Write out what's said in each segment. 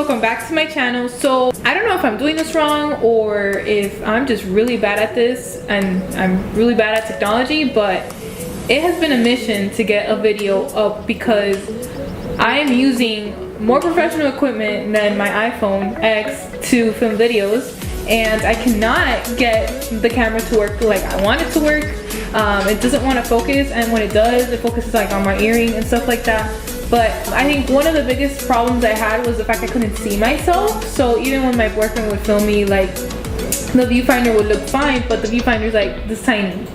welcome back to my channel. So I don't know if I'm doing this wrong or if I'm just really bad at this and I'm really bad at technology, but it has been a mission to get a video up because I am using more professional equipment than my iPhone X to film videos, and I cannot get the camera to work like I want it to work. It doesn't want to focus, and when it does, it focuses like on my earring and stuff like that. But I think one of the biggest problems I had was the fact I couldn't see myself. So even when my boyfriend would film me, like the viewfinder would look fine, but the viewfinder's like this tiny.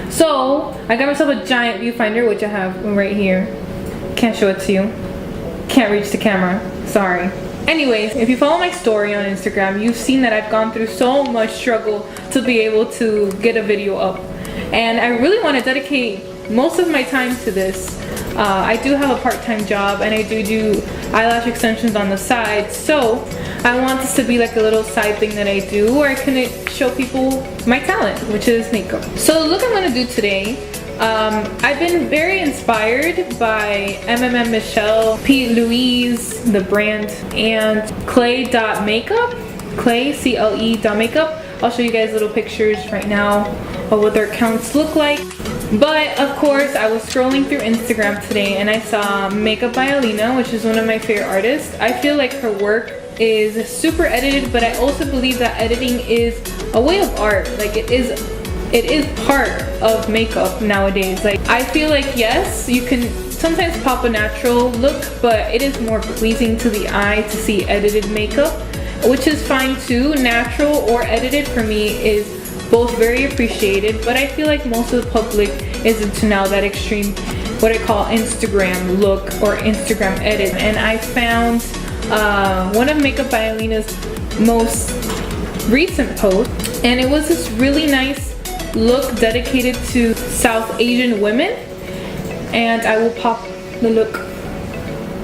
So I got myself a giant viewfinder, which I have right here. Can't show it to you. Can't reach the camera, sorry. Anyways, if you follow my story on Instagram, you've seen that I've gone through so much struggle to be able to get a video up. And I really want to dedicate most of my time to this. I do have a part-time job and I do eyelash extensions on the side, so I want this to be like a little side thing that I do where I can show people my talent, which is makeup. So the look I'm going to do today, I've been very inspired by Michelle, P. Louise, the brand, and Clay.makeup, Clay, CLE.makeup. I'll show you guys little pictures right now of what their accounts look like. But of course, I was scrolling through Instagram today and I saw Makeup by Alina, which is one of my favorite artists. I feel like her work is super edited, but I also believe that editing is a way of art. Like it is part of makeup nowadays. Like I feel like yes, you can sometimes pop a natural look, but it is more pleasing to the eye to see edited makeup, which is fine too. Natural or edited for me is both very appreciated, but I feel like most of the public is into now that extreme, what I call Instagram look or Instagram edit. And I found one of Makeup by Alina's most recent posts, and it was this really nice look dedicated to South Asian women, and I will pop the look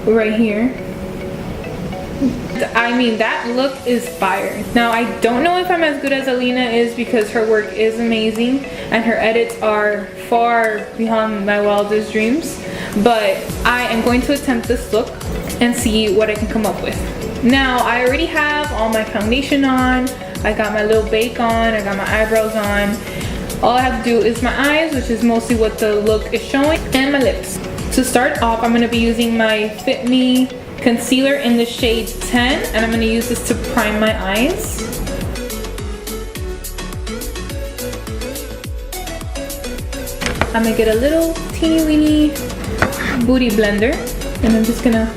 right here. I mean, that look is fire. Now I don't know if I'm as good as Alina is because her work is amazing and her edits are far beyond my wildest dreams, but I am going to attempt this look and see what I can come up with. Now I already have all my foundation on, I got my little bake on, I got my eyebrows on. All I have to do is my eyes, which is mostly what the look is showing, and my lips. To start off, I'm going to be using my Fit Me concealer in the shade 10, and I'm going to use this to prime my eyes. I'm going to get a little teeny weeny booty blender, and I'm just going to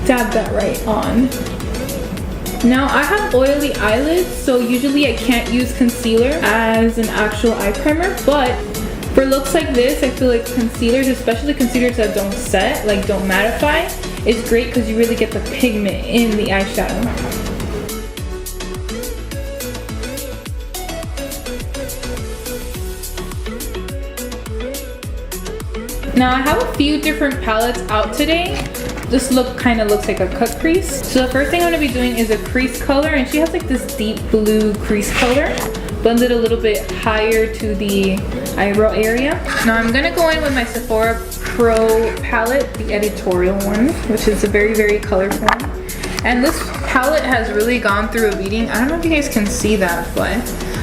dab that right on. Now I have oily eyelids, so usually I can't use concealer as an actual eye primer, but for looks like this, I feel like concealers, especially concealers that don't set, like don't mattify, is great because you really get the pigment in the eyeshadow. Now I have a few different palettes out today. This look kind of looks like a cut crease. So the first thing I'm going to be doing is a crease color, and she has like this deep blue crease color. Blend it a little bit higher to the eyebrow area. Now I'm going to go in with my Sephora Pro palette, the Editorial one, which is a very, very colorful one. And this palette has really gone through a beating. I don't know if you guys can see that, but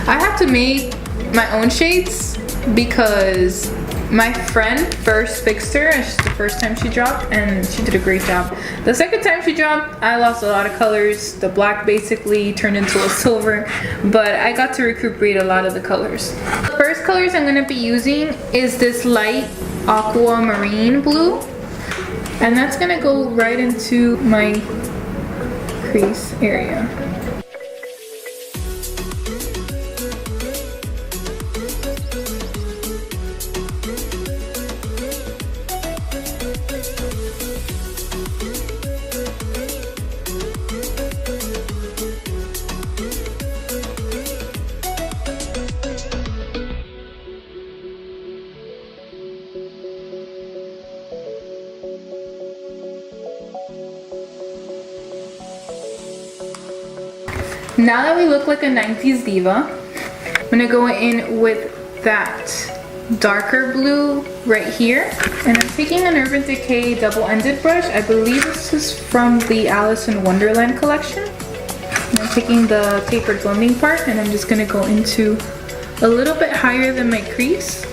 I have to make my own shades because my friend first fixed her. It's the first time she dropped and she did a great job. The second time she dropped, I lost a lot of colors. The black basically turned into a silver, but I got to recuperate a lot of the colors. The first colors I'm going to be using is this light aquamarine blue, and that's going to go right into my crease area. Now that we look like a 90s diva, I'm gonna go in with that darker blue right here. And I'm taking an Urban Decay double-ended brush. I believe this is from the Alice in Wonderland collection. And I'm taking the tapered blending part, and I'm just gonna go into a little bit higher than my crease.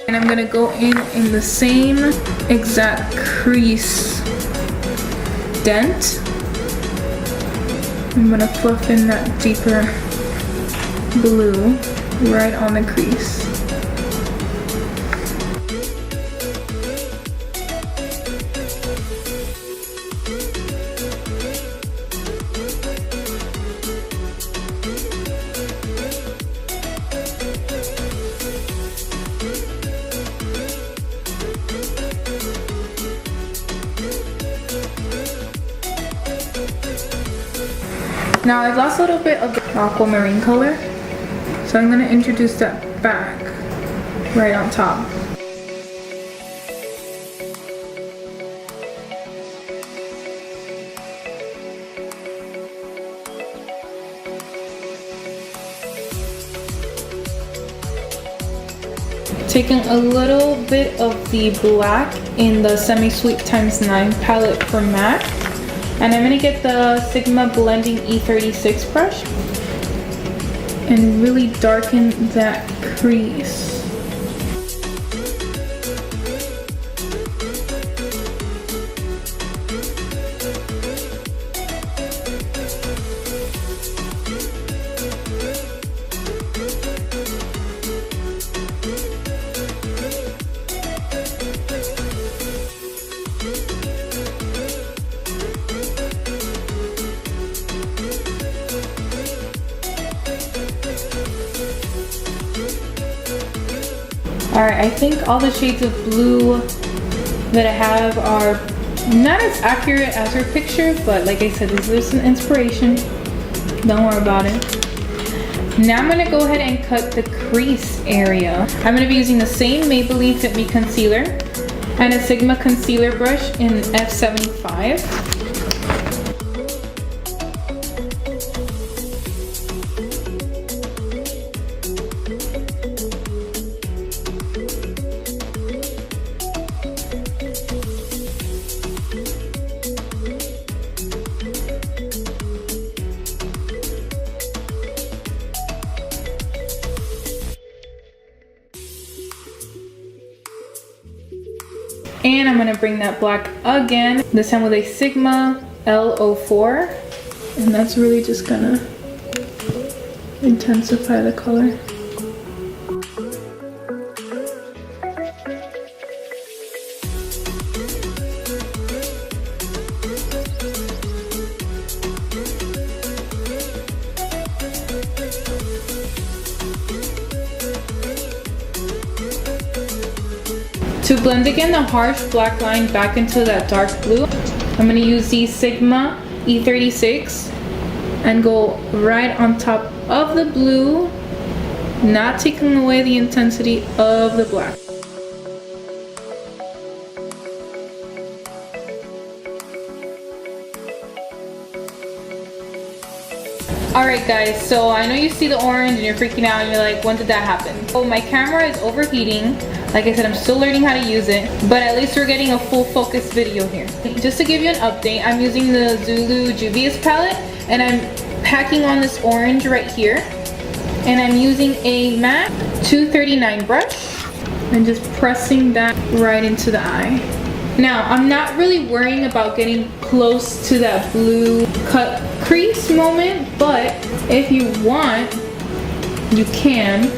And I'm gonna go in the same exact crease dent. I'm gonna fluff in that deeper blue right on the crease. Now I've lost a little bit of the aquamarine color, so I'm going to introduce that back right on top. Taking a little bit of the black in the Semi-Sweet x9 palette from MAC. And I'm gonna get the Sigma Blending E36 brush and really darken that crease. Alright, I think all the shades of blue that I have are not as accurate as her picture, but like I said, this is an inspiration. Don't worry about it. Now I'm going to go ahead and cut the crease area. I'm going to be using the same Maybelline Fit Me concealer and a Sigma concealer brush in F75. And I'm going to bring that black again, this time with a Sigma L04. And that's really just going to intensify the color. To blend again the harsh black line back into that dark blue, I'm going to use the Sigma E36 and go right on top of the blue, not taking away the intensity of the black. Alright guys, so I know you see the orange and you're freaking out and you're like, when did that happen? So my camera is overheating. Like I said, I'm still learning how to use it, but at least we're getting a full focus video here. Just to give you an update, I'm using the Zulu Juvia's palette and I'm packing on this orange right here. And I'm using a MAC 239 brush and just pressing that right into the eye. Now, I'm not really worrying about getting close to that blue cut crease moment, but if you want, you can.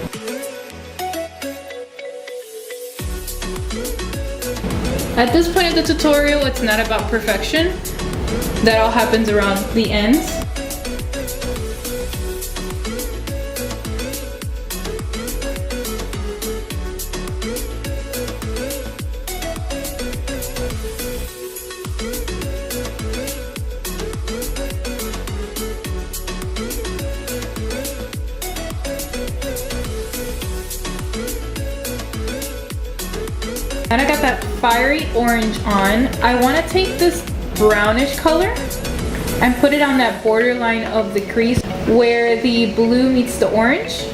At this point of the tutorial, it's not about perfection. That all happens around the ends. And I got that fiery orange on. I want to take this brownish color and put it on that borderline of the crease where the blue meets the orange.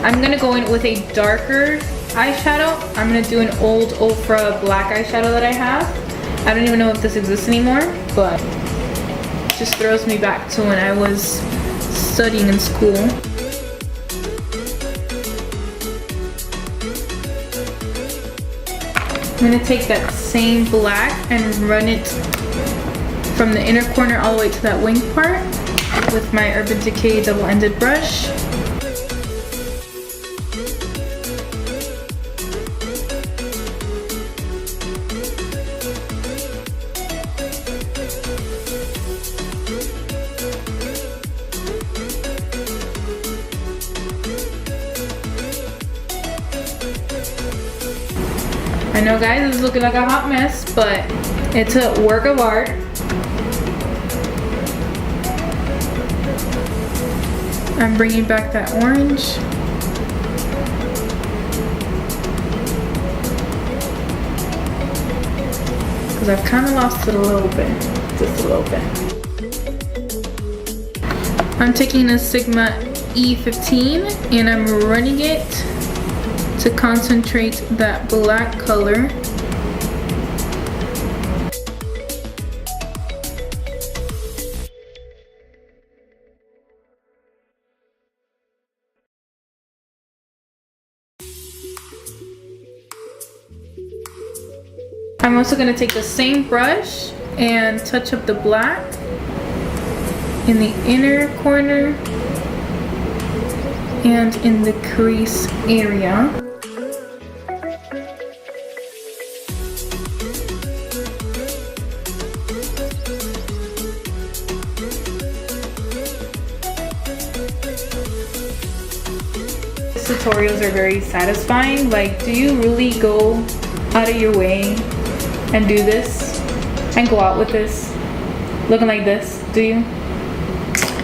I'm gonna go in with a darker eyeshadow. I'm gonna do an old Ofra black eyeshadow that I have. I don't even know if this exists anymore, but it just throws me back to when I was studying in school. I'm gonna take that same black and run it from the inner corner all the way to that wing part with my Urban Decay double-ended brush. I know guys, this is looking like a hot mess, but it's a work of art. I'm bringing back that orange. Because I've kind of lost it a little bit, just a little bit. I'm taking a Sigma E15 and I'm running it to concentrate that black color. I'm also going to take the same brush and touch up the black in the inner corner and in the crease area. Tutorials are very satisfying. Like, do you really go out of your way and do this and go out with this looking like this? Do you?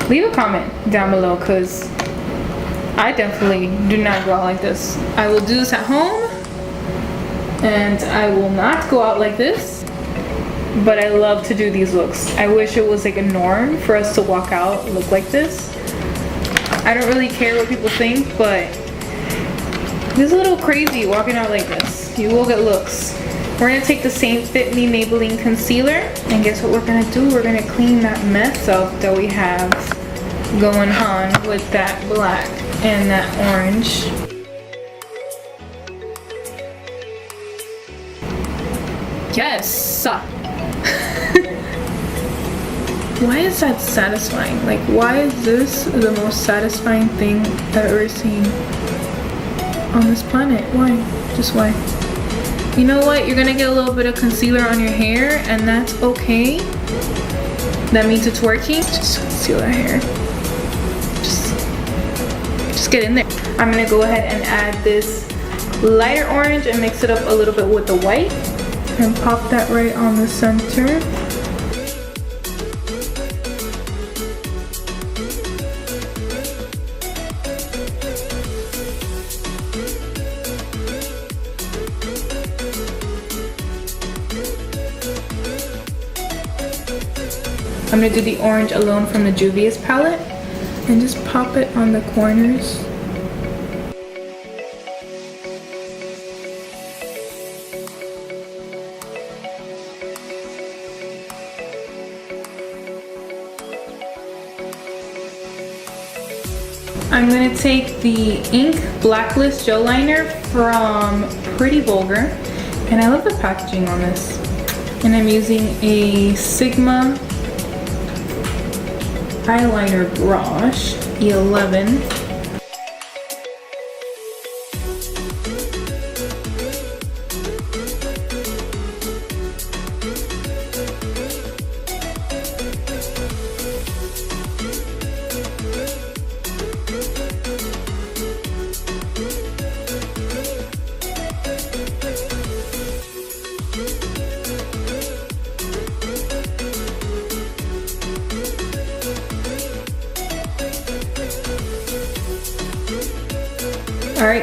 Leave a comment down below, because I definitely do not go out like this. I will do this at home and I will not go out like this, but I love to do these looks. I wish it was like a norm for us to walk out look like this. I don't really care what people think, but this is a little crazy walking out like this. You will get looks. We're gonna take the same Fit Me Maybelline concealer, and guess what we're gonna do? We're gonna clean that mess up that we have going on with that black and that orange. Yes! Why is that satisfying? Like, why is this the most satisfying thing I've ever seen on this planet? Why? Just why? You know what? You're gonna get a little bit of concealer on your hair, and that's okay. That means it's working. Just conceal our hair. Just get in there. I'm gonna go ahead and add this lighter orange and mix it up a little bit with the white and pop that right on the center. I'm gonna do the orange alone from the JUVIAS palette and just pop it on the corners. I'm gonna take the ink Blacklist gel liner from Pretty Vulgar, and I love the packaging on this. And I'm using a Sigma eyeliner brush, E11.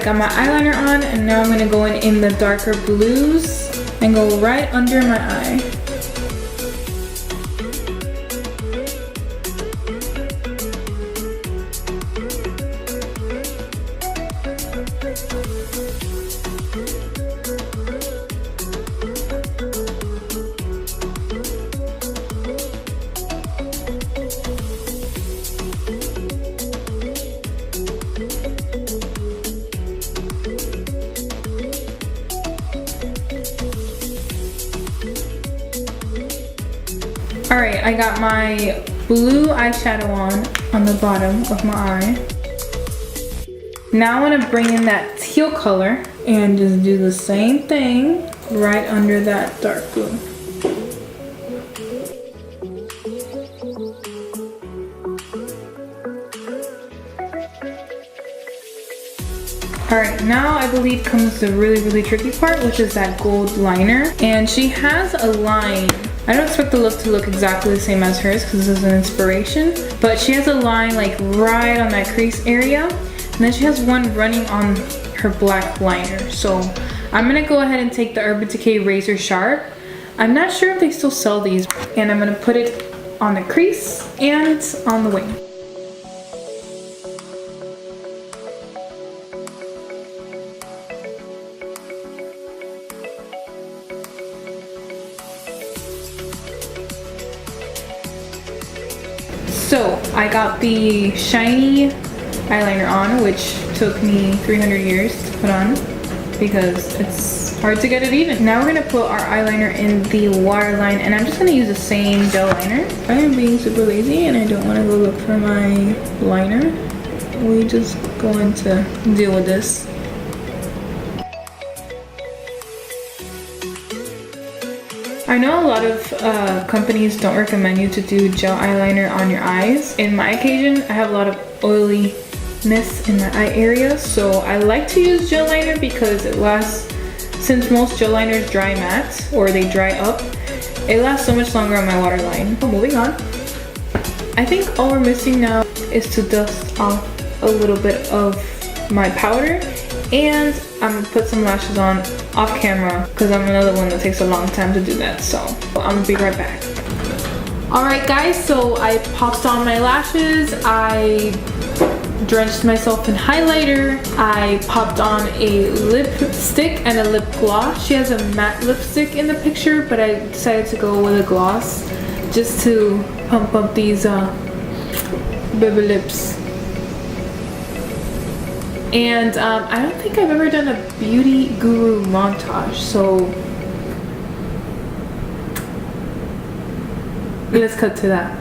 Alright, got my eyeliner on, and now I'm gonna go in the darker blues and go right under my eye. Alright, I got my blue eyeshadow on the bottom of my eye. Now I want to bring in that teal color and just do the same thing right under that dark blue. Alright, now I believe comes the really tricky part, which is that gold liner. And she has a line. I don't expect the look to look exactly the same as hers because this is an inspiration, but she has a line like right on that crease area, and then she has one running on her black liner. So I'm gonna go ahead and take the Urban Decay Razor Sharp. I'm not sure if they still sell these, and I'm gonna put it on the crease and on the wing. So I got the shiny eyeliner on, which took me 300 years to put on because it's hard to get it even. Now we're gonna put our eyeliner in the waterline, and I'm just gonna use the same gel liner. I am being super lazy and I don't wanna go look for my liner. We just going to deal with this. I know a lot of companies don't recommend you to do gel eyeliner on your eyes. In my occasion, I have a lot of oiliness in my eye area, so I like to use gel liner because it lasts, since most gel liners dry matte or they dry up, it lasts so much longer on my waterline. Moving on. I think all we're missing now is to dust off a little bit of my powder, and I'm gonna put some lashes on off camera because I'm another one that takes a long time to do that, so I'm gonna be right back. Alright guys, so I popped on my lashes, I drenched myself in highlighter, I popped on a lipstick and a lip gloss. She has a matte lipstick in the picture, but I decided to go with a gloss just to pump up these baby lips. And I don't think I've ever done a beauty guru montage, so let's cut to that.